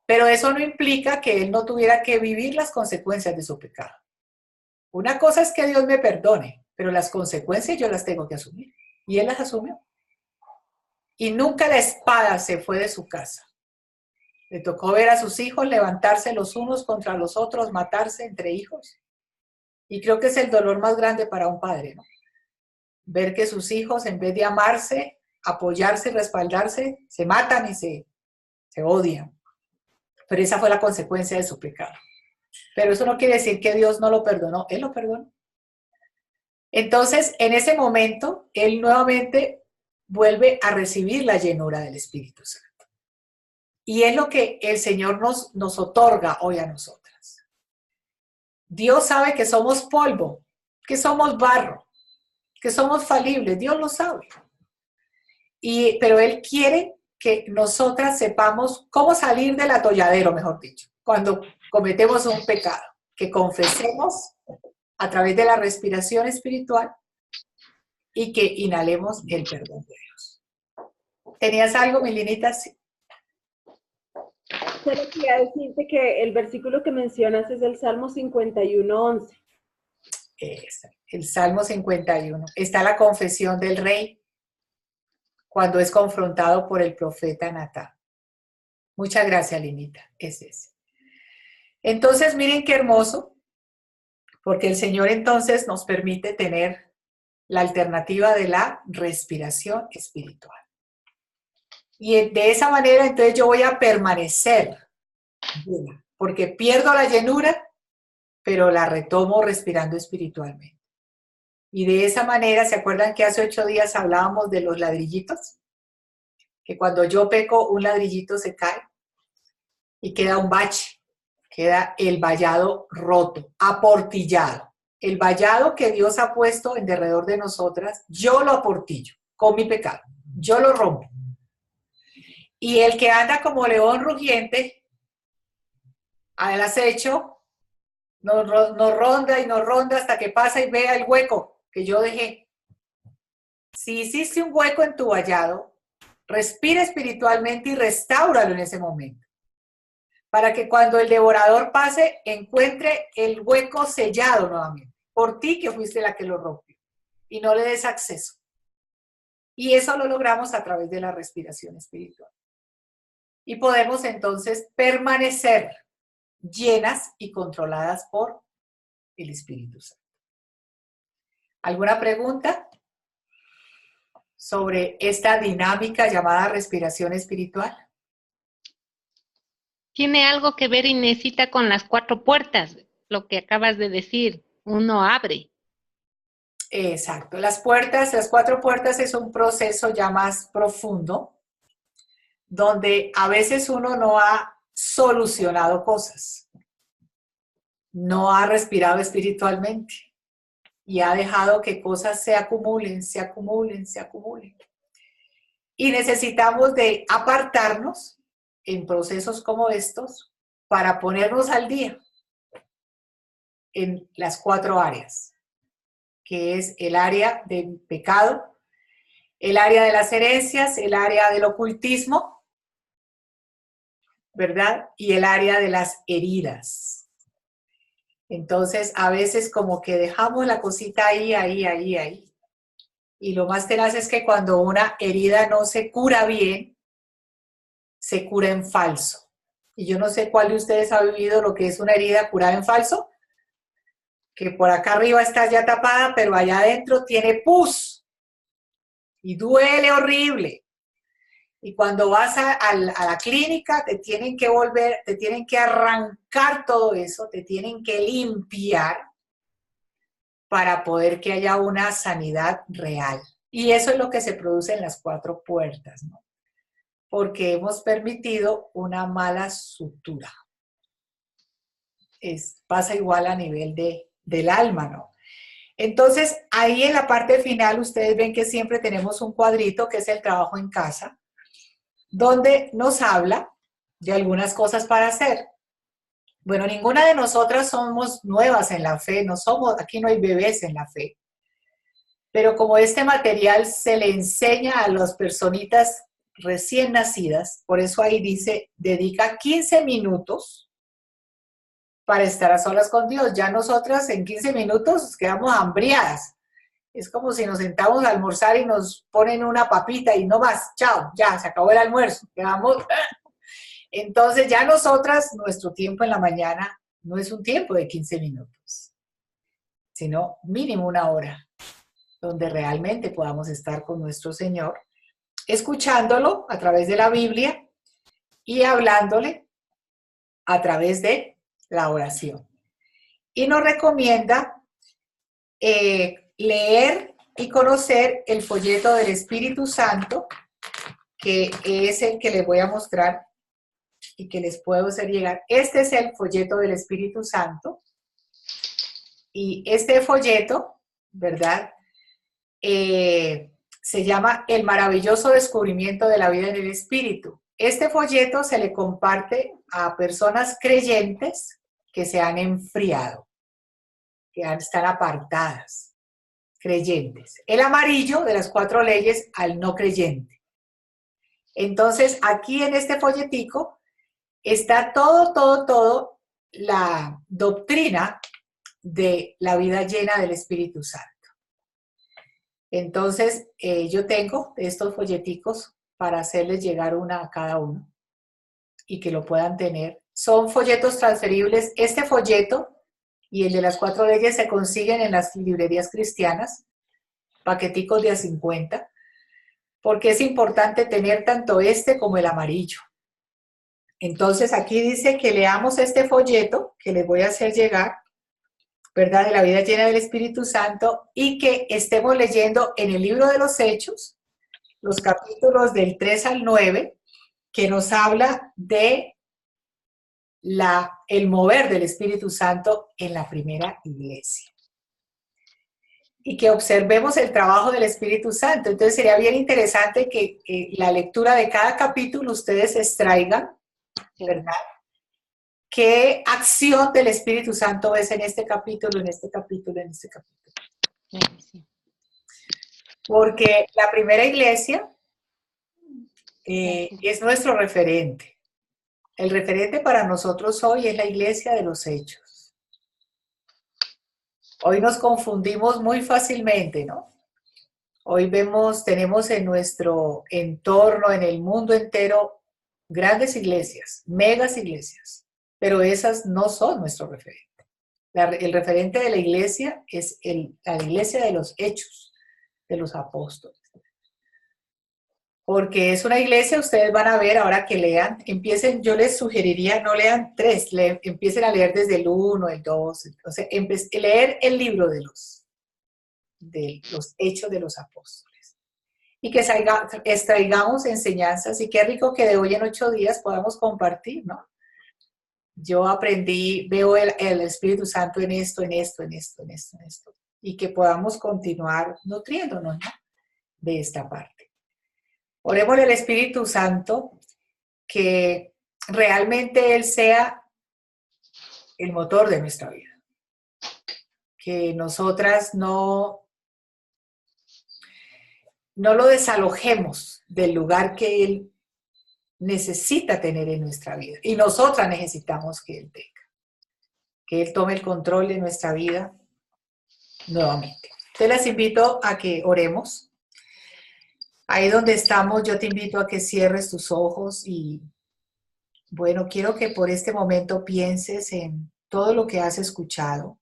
Pero eso no implica que él no tuviera que vivir las consecuencias de su pecado. Una cosa es que Dios me perdone, pero las consecuencias yo las tengo que asumir. Y él las asumió. Y nunca la espada se fue de su casa. Le tocó ver a sus hijos levantarse los unos contra los otros, matarse entre hijos. Y creo que es el dolor más grande para un padre, ¿no? Ver que sus hijos, en vez de amarse, apoyarse y respaldarse, se matan y se odian. Pero esa fue la consecuencia de su pecado. Pero eso no quiere decir que Dios no lo perdonó, Él lo perdonó. Entonces, en ese momento, Él nuevamente vuelve a recibir la llenura del Espíritu Santo. Y es lo que el Señor nos otorga hoy a nosotras. Dios sabe que somos polvo, que somos barro, que somos falibles, Dios lo sabe. Pero Él quiere que nosotras sepamos cómo salir del atolladero, mejor dicho, cuando cometemos un pecado, que confesemos a través de la respiración espiritual y que inhalemos el perdón de Dios. ¿Tenías algo, Milinita? Sí. Solo quería decirte que el versículo que mencionas es el Salmo 51:11. El Salmo 51. Está la confesión del rey cuando es confrontado por el profeta Natán. Muchas gracias, Linita. Es ese. Entonces, miren qué hermoso, porque el Señor entonces nos permite tener la alternativa de la respiración espiritual. Y de esa manera, entonces yo voy a permanecer llena, porque pierdo la llenura, pero la retomo respirando espiritualmente. Y de esa manera, ¿se acuerdan que hace 8 días hablábamos de los ladrillitos? Que cuando yo peco, un ladrillito se cae y queda un bache, queda el vallado roto, aportillado. El vallado que Dios ha puesto en derredor de nosotras, yo lo aportillo con mi pecado, yo lo rompo. Y el que anda como león rugiente, al acecho, nos ronda y nos ronda hasta que pasa y vea el hueco que yo dejé. Si hiciste un hueco en tu vallado, respira espiritualmente y restáuralo en ese momento, para que cuando el devorador pase, encuentre el hueco sellado nuevamente, por ti que fuiste la que lo rompió, y no le des acceso. Y eso lo logramos a través de la respiración espiritual. Y podemos entonces permanecer llenas y controladas por el Espíritu Santo. ¿Alguna pregunta sobre esta dinámica llamada respiración espiritual? Tiene algo que ver, Inesita, con las 4 puertas, lo que acabas de decir, uno abre. Exacto, las 4 puertas es un proceso ya más profundo, donde a veces uno no ha solucionado cosas, no ha respirado espiritualmente y ha dejado que cosas se acumulen, se acumulen, se acumulen. Y necesitamos de apartarnos en procesos como estos para ponernos al día en las 4 áreas, que es el área del pecado, el área de las herencias, el área del ocultismo, ¿verdad? Y el área de las heridas. Entonces, a veces como que dejamos la cosita ahí. Y lo más tenaz es que cuando una herida no se cura bien, se cura en falso. Y yo no sé cuál de ustedes ha vivido lo que es una herida curada en falso, que por acá arriba está ya tapada, pero allá adentro tiene pus y duele horrible. Y cuando vas a la clínica te tienen que te tienen que arrancar todo eso, te tienen que limpiar para poder que haya una sanidad real. Y eso es lo que se produce en las 4 puertas, ¿no? Porque hemos permitido una mala sutura. Pasa igual a nivel del alma, ¿no? Entonces, ahí en la parte final ustedes ven que siempre tenemos un cuadrito que es el trabajo en casa, donde nos habla de algunas cosas para hacer. Bueno, ninguna de nosotras somos nuevas en la fe, aquí no hay bebés en la fe. Pero como este material se le enseña a las personitas recién nacidas, por eso ahí dice, dedica 15 minutos para estar a solas con Dios. Ya nosotras en 15 minutos quedamos hambriadas. Es como si nos sentamos a almorzar y nos ponen una papita y no más, chao, ya, se acabó el almuerzo. Quedamos... Entonces ya nosotras, nuestro tiempo en la mañana no es un tiempo de 15 minutos, sino mínimo 1 hora, donde realmente podamos estar con nuestro Señor, escuchándolo a través de la Biblia y hablándole a través de la oración. Y nos recomienda leer y conocer el folleto del Espíritu Santo, que es el que les voy a mostrar y que les puedo hacer llegar. Este es el folleto del Espíritu Santo. Y este folleto, ¿verdad? Se llama El maravilloso descubrimiento de la vida en el Espíritu. Este folleto se le comparte a personas creyentes que se han enfriado, que están apartadas, creyentes. El amarillo de las 4 leyes al no creyente. Entonces, aquí en este folletico está todo la doctrina de la vida llena del Espíritu Santo. Entonces, yo tengo estos folleticos para hacerles llegar una a cada uno y que lo puedan tener. Son folletos transferibles. Este folleto y el de las 4 leyes se consiguen en las librerías cristianas, paqueticos de a 50, porque es importante tener tanto este como el amarillo. Entonces, aquí dice que leamos este folleto que les voy a hacer llegar, ¿verdad? De la vida llena del Espíritu Santo, y que estemos leyendo en el libro de los Hechos, los capítulos del 3 al 9, que nos habla de el mover del Espíritu Santo en la primera iglesia. Y que observemos el trabajo del Espíritu Santo. Entonces sería bien interesante que la lectura de cada capítulo ustedes extraigan, ¿verdad? ¿Qué acción del Espíritu Santo ves en este capítulo, en este capítulo, en este capítulo? Sí. Porque la primera iglesia es nuestro referente. El referente para nosotros hoy es la iglesia de los Hechos. Hoy nos confundimos muy fácilmente, ¿no? Hoy tenemos en nuestro entorno, en el mundo entero, grandes iglesias, megas iglesias, pero esas no son nuestro referente. El referente de la iglesia es la iglesia de los Hechos, de los apóstoles. Porque es una iglesia, ustedes van a ver ahora que lean, yo les sugeriría, no lean 3, empiecen a leer desde el 1, el 2, o sea, leer el libro de los Hechos de los Apóstoles. Y que extraigamos enseñanzas, y qué rico que de hoy en 8 días podamos compartir, ¿no? Yo aprendí, veo el Espíritu Santo en esto, y que podamos continuar nutriéndonos, ¿no? De esta parte. Oremos al Espíritu Santo, que realmente Él sea el motor de nuestra vida. Que nosotras no lo desalojemos del lugar que Él necesita tener en nuestra vida. Y nosotras necesitamos que Él tenga. Que Él tome el control de nuestra vida nuevamente. Te las invito a que oremos. Ahí donde estamos, yo te invito a que cierres tus ojos y, bueno, quiero que por este momento pienses en todo lo que has escuchado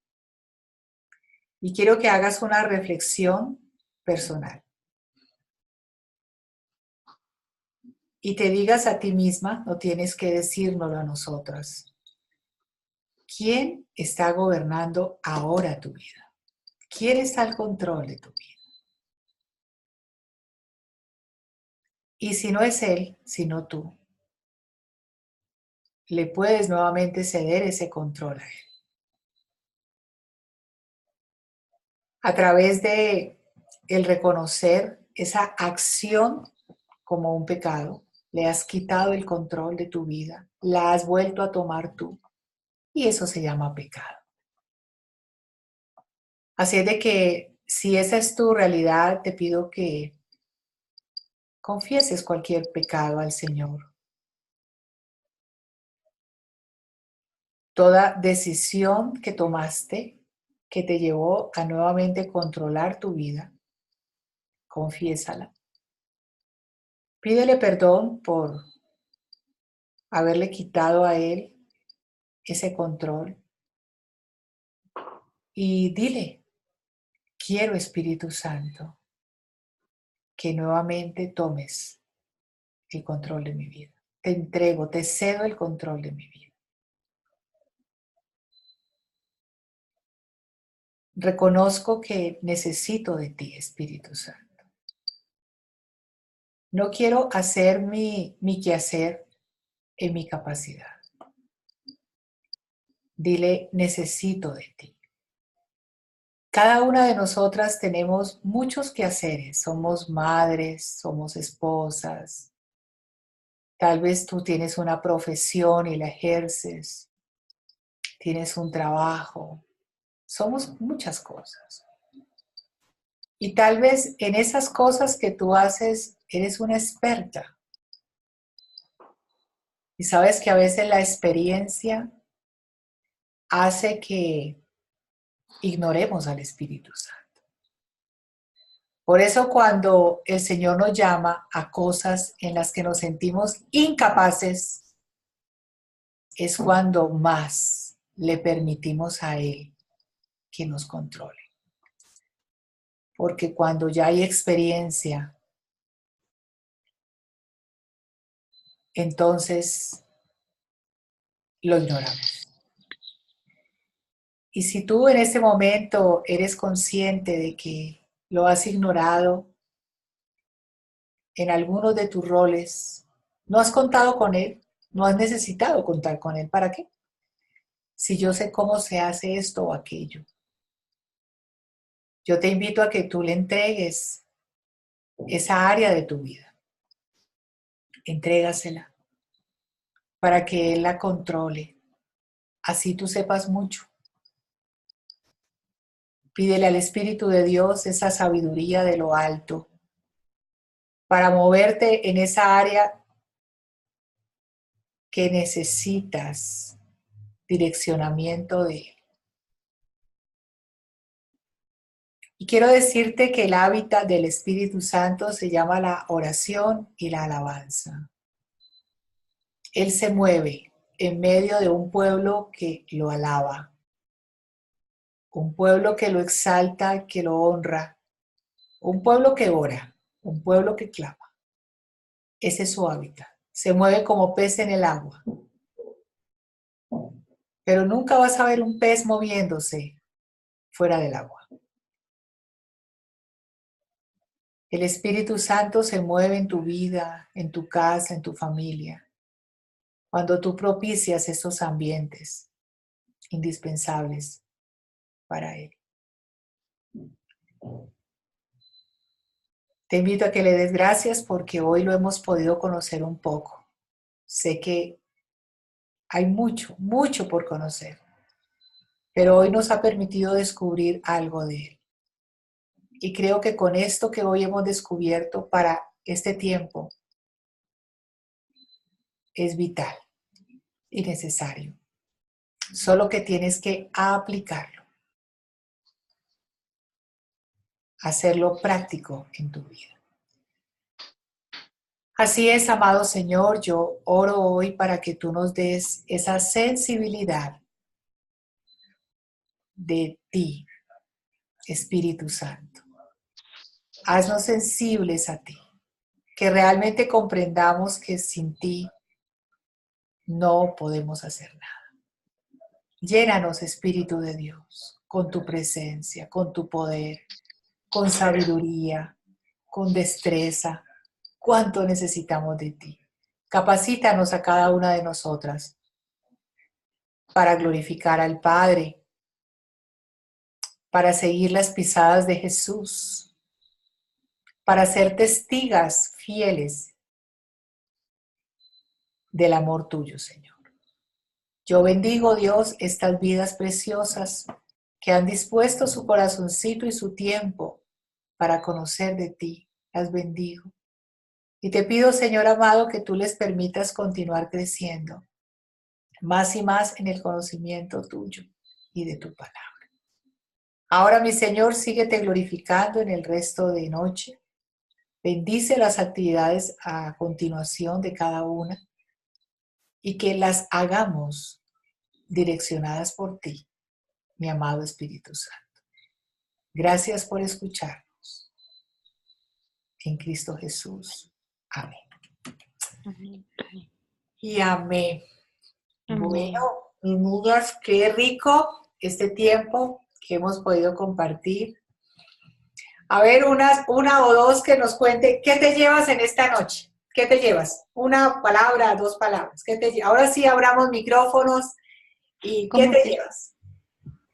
y quiero que hagas una reflexión personal y te digas a ti misma, no tienes que decírnoslo a nosotras, ¿quién está gobernando ahora tu vida? ¿Quién está al control de tu vida? Y si no es él, sino tú, le puedes nuevamente ceder ese control a él. A través de el reconocer esa acción como un pecado, le has quitado el control de tu vida, la has vuelto a tomar tú, y eso se llama pecado. Así es de que si esa es tu realidad, te pido que confieses cualquier pecado al Señor. Toda decisión que tomaste que te llevó a nuevamente controlar tu vida, confiésala. Pídele perdón por haberle quitado a Él ese control y dile, quiero Espíritu Santo, que nuevamente tomes el control de mi vida. Te entrego, te cedo el control de mi vida. Reconozco que necesito de ti, Espíritu Santo. No quiero hacer mi quehacer en mi capacidad. Dile, necesito de ti. Cada una de nosotras tenemos muchos quehaceres. Somos madres, somos esposas. Tal vez tú tienes una profesión y la ejerces. Tienes un trabajo. Somos muchas cosas. Y tal vez en esas cosas que tú haces eres una experta. Y sabes que a veces la experiencia hace que ignoremos al Espíritu Santo. Por eso cuando el Señor nos llama a cosas en las que nos sentimos incapaces, es cuando más le permitimos a Él que nos controle. Porque cuando ya hay experiencia, entonces lo ignoramos. Y si tú en este momento eres consciente de que lo has ignorado en algunos de tus roles, no has contado con Él, no has necesitado contar con Él. ¿Para qué? Si yo sé cómo se hace esto o aquello. Yo te invito a que tú le entregues esa área de tu vida. Entrégasela para que Él la controle. Así tú sepas mucho. Pídele al Espíritu de Dios esa sabiduría de lo alto para moverte en esa área que necesitas direccionamiento de Él. Y quiero decirte que el hábitat del Espíritu Santo se llama la oración y la alabanza. Él se mueve en medio de un pueblo que lo alaba, un pueblo que lo exalta, que lo honra, un pueblo que ora, un pueblo que clama. Ese es su hábitat. Se mueve como pez en el agua. Pero nunca vas a ver un pez moviéndose fuera del agua. El Espíritu Santo se mueve en tu vida, en tu casa, en tu familia, cuando tú propicias estos ambientes indispensables para Él. Te invito a que le des gracias porque hoy lo hemos podido conocer un poco. Sé que hay mucho, mucho por conocer, pero hoy nos ha permitido descubrir algo de Él. Y creo que con esto que hoy hemos descubierto para este tiempo es vital y necesario. Solo que tienes que aplicarlo, hacerlo práctico en tu vida. Así es, amado Señor, yo oro hoy para que tú nos des esa sensibilidad de ti, Espíritu Santo. Haznos sensibles a ti, que realmente comprendamos que sin ti no podemos hacer nada. Llénanos, Espíritu de Dios, con tu presencia, con tu poder, con sabiduría, con destreza. ¿Cuánto necesitamos de ti? Capacítanos a cada una de nosotras para glorificar al Padre, para seguir las pisadas de Jesús, para ser testigas fieles del amor tuyo, Señor. Yo bendigo, Dios, estas vidas preciosas que han dispuesto su corazoncito y su tiempo para conocer de ti. Las bendigo. Y te pido, Señor amado, que tú les permitas continuar creciendo más y más en el conocimiento tuyo y de tu palabra. Ahora, mi Señor, síguete glorificando en el resto de noche. Bendice las actividades a continuación de cada una y que las hagamos direccionadas por ti, mi amado Espíritu Santo. Gracias por escucharnos. En Cristo Jesús. Amén. Amén. Y amén. Amén. Bueno, mis niñas, qué rico este tiempo que hemos podido compartir. A ver, una o dos que nos cuente, ¿qué te llevas en esta noche? ¿Qué te llevas? Una palabra, dos palabras. Ahora sí abramos micrófonos. ¿Y qué te llevas?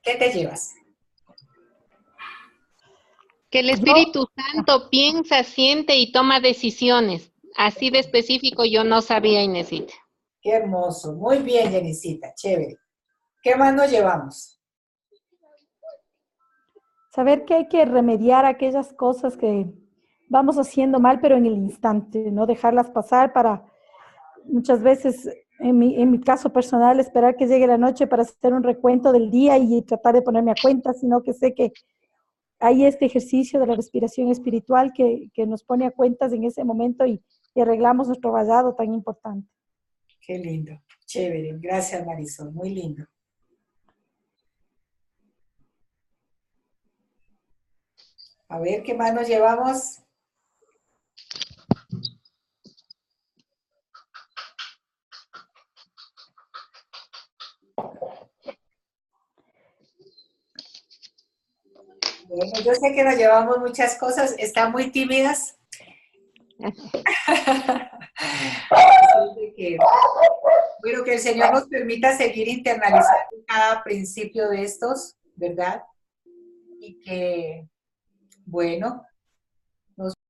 ¿Qué te llevas? Que el Espíritu Santo piensa, siente y toma decisiones. Así de específico yo no sabía, Inesita. Qué hermoso. Muy bien, Jenicita. Chévere. ¿Qué más nos llevamos? Saber que hay que remediar aquellas cosas que vamos haciendo mal, pero en el instante, no dejarlas pasar para muchas veces, en mi caso personal, esperar que llegue la noche para hacer un recuento del día y tratar de ponerme a cuenta, sino que sé que hay este ejercicio de la respiración espiritual que nos pone a cuentas en ese momento y arreglamos nuestro vallado tan importante. Qué lindo. Chévere. Gracias, Marisol. Muy lindo. A ver, ¿qué más nos llevamos? Bueno, yo sé que nos llevamos muchas cosas. ¿Están muy tímidas? Bueno, que el Señor nos permita seguir internalizando cada principio de estos, ¿verdad? Y que, bueno,